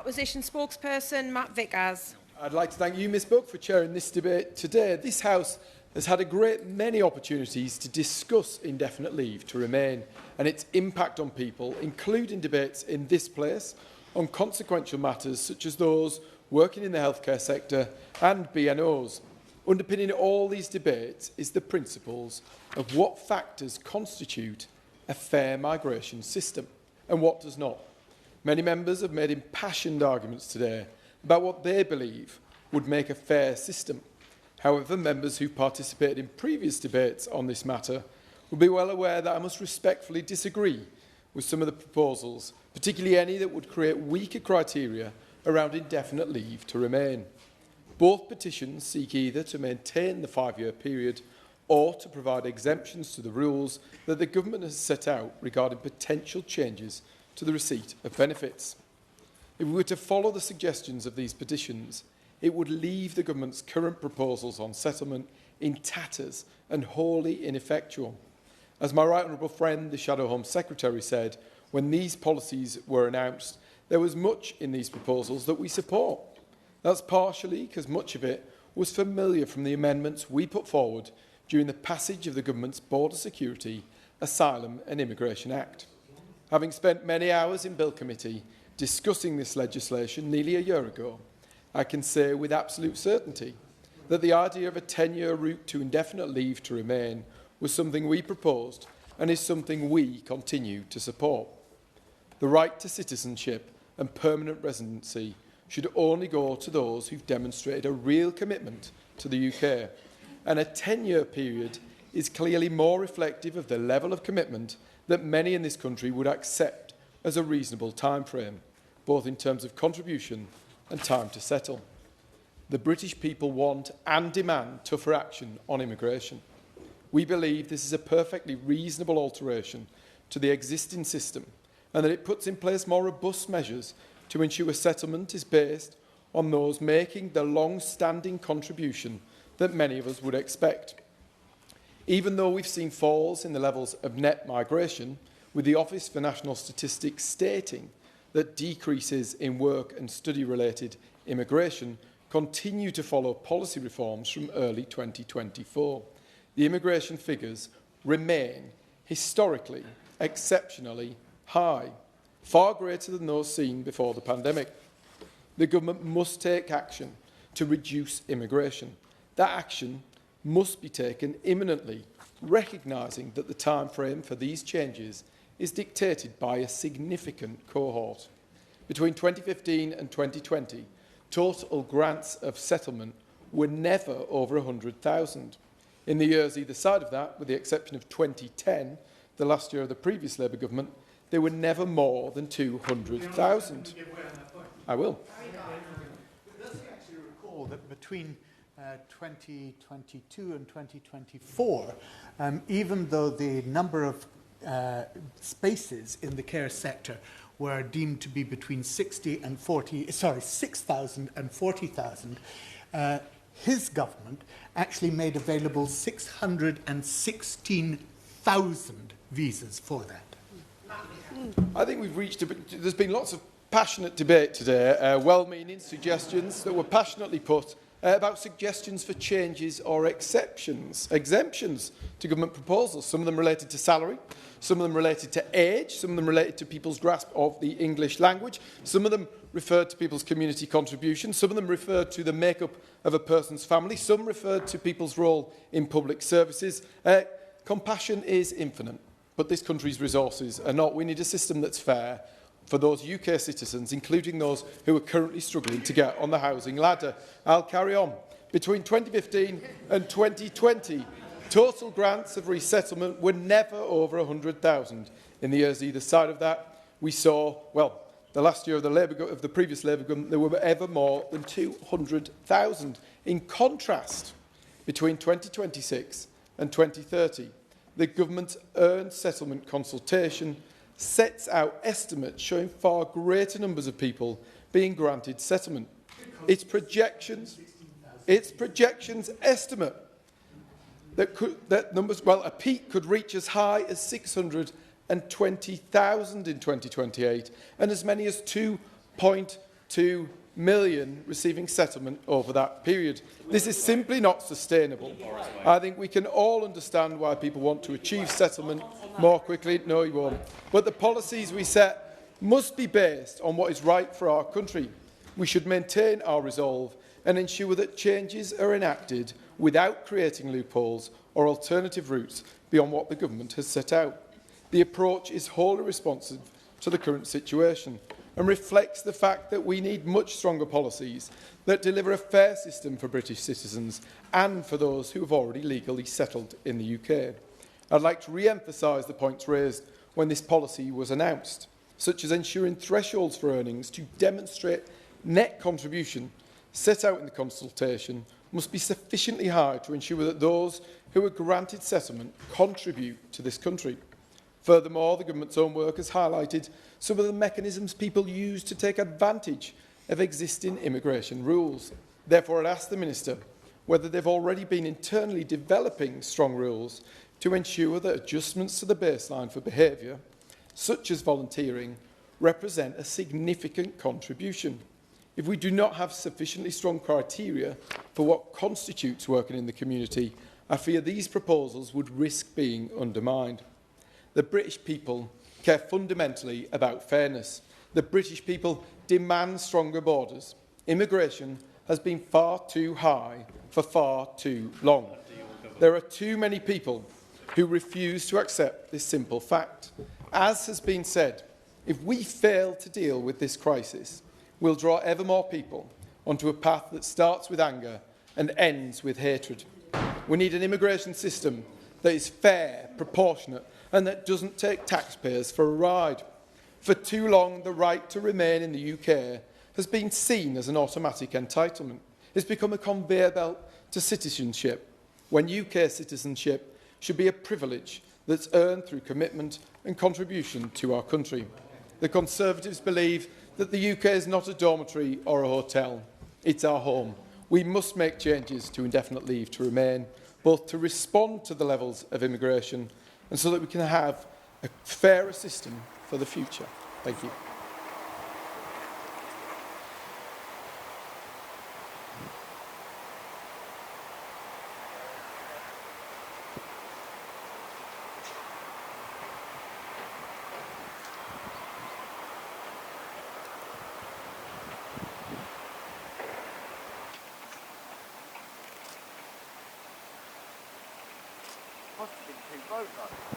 Opposition spokesperson Matt Vickers. I'd like to thank you, Ms Buck, for chairing this debate today. This House has had a great many opportunities to discuss indefinite leave to remain and its impact on people, including debates in this place on consequential matters such as those working in the healthcare sector and BNOs. Underpinning all these debates is the principles of what factors constitute a fair migration system and what does not. Many members have made impassioned arguments today about what they believe would make a fair system. However, members who participated in previous debates on this matter will be well aware that I must respectfully disagree with some of the proposals, particularly any that would create weaker criteria around indefinite leave to remain. Both petitions seek either to maintain the 5-year period or to provide exemptions to the rules that the government has set out regarding potential changes to the receipt of benefits. If we were to follow the suggestions of these petitions, it would leave the government's current proposals on settlement in tatters and wholly ineffectual. As my right honourable friend, the Shadow Home Secretary, said when these policies were announced, there was much in these proposals that we support. That's partially because much of it was familiar from the amendments we put forward during the passage of the government's Border Security, Asylum and Immigration Act. Having spent many hours in Bill Committee discussing this legislation nearly a year ago, I can say with absolute certainty that the idea of a 10-year route to indefinite leave to remain was something we proposed and is something we continue to support. The right to citizenship and permanent residency should only go to those who've demonstrated a real commitment to the UK, and a 10-year period is clearly more reflective of the level of commitment that many in this country would accept as a reasonable timeframe, both in terms of contribution and time to settle. The British people want and demand tougher action on immigration. We believe this is a perfectly reasonable alteration to the existing system and that it puts in place more robust measures to ensure settlement is based on those making the long-standing contribution that many of us would expect. Even though we've seen falls in the levels of net migration, with the Office for National Statistics stating that decreases in work and study-related immigration continue to follow policy reforms from early 2024. The immigration figures remain historically exceptionally high, far greater than those seen before the pandemic. The government must take action to reduce immigration. That action must be taken imminently, recognising that the time frame for these changes is dictated by a significant cohort. Between 2015 and 2020, total grants of settlement were never over 100,000. In the years either side of that, with the exception of 2010, the last year of the previous Labour government, they were never more than 200,000. I will. Does he actually recall that between 2022 and 2024, even though the number of spaces in the care sector were deemed to be between 6,000 and 40,000, his government actually made available 616,000 visas for that. I think we've reached there's been lots of passionate debate today, well-meaning suggestions that were passionately put about suggestions for changes or exemptions to government proposals. Some of them related to salary, some of them related to age, some of them related to people's grasp of the English language, some of them referred to people's community contribution, some of them referred to the makeup of a person's family, some referred to people's role in public services. Compassion is infinite, but this country's resources are not. We need a system that's fair for those UK citizens, including those who are currently struggling to get on the housing ladder. I'll carry on. Between 2015 and 2020, total grants of resettlement were never over 100,000. In the years either side of that, we saw, well, the last year of the previous Labour government, there were ever more than 200,000. In contrast, between 2026 and 2030, the government's earned settlement consultation sets out estimates showing far greater numbers of people being granted settlement. Its projections estimate that numbers, well, a peak could reach as high as 620,000 in 2028 and as many as 2.2 2 million receiving settlement over that period. This is simply not sustainable. I think we can all understand why people want to achieve settlement more quickly. No, you won't. But the policies we set must be based on what is right for our country. We should maintain our resolve and ensure that changes are enacted without creating loopholes or alternative routes beyond what the government has set out. The approach is wholly responsive to the current situation and reflects the fact that we need much stronger policies that deliver a fair system for British citizens and for those who have already legally settled in the UK. I'd like to re-emphasise the points raised when this policy was announced, such as ensuring thresholds for earnings to demonstrate net contribution set out in the consultation must be sufficiently high to ensure that those who are granted settlement contribute to this country. Furthermore, the government's own work has highlighted some of the mechanisms people use to take advantage of existing immigration rules. Therefore, I'd ask the Minister whether they've already been internally developing strong rules to ensure that adjustments to the baseline for behaviour, such as volunteering, represent a significant contribution. If we do not have sufficiently strong criteria for what constitutes working in the community, I fear these proposals would risk being undermined. The British people care fundamentally about fairness. The British people demand stronger borders. Immigration has been far too high for far too long. There are too many people who refuse to accept this simple fact. As has been said, if we fail to deal with this crisis, we'll draw ever more people onto a path that starts with anger and ends with hatred. We need an immigration system that is fair, proportionate, and that doesn't take taxpayers for a ride. For too long, the right to remain in the UK has been seen as an automatic entitlement. It's become a conveyor belt to citizenship, when UK citizenship should be a privilege that's earned through commitment and contribution to our country. The Conservatives believe that the UK is not a dormitory or a hotel. It's our home. We must make changes to indefinite leave to remain, both to respond to the levels of immigration and so that we can have a fairer system for the future. Thank you. Must have been 2 votes.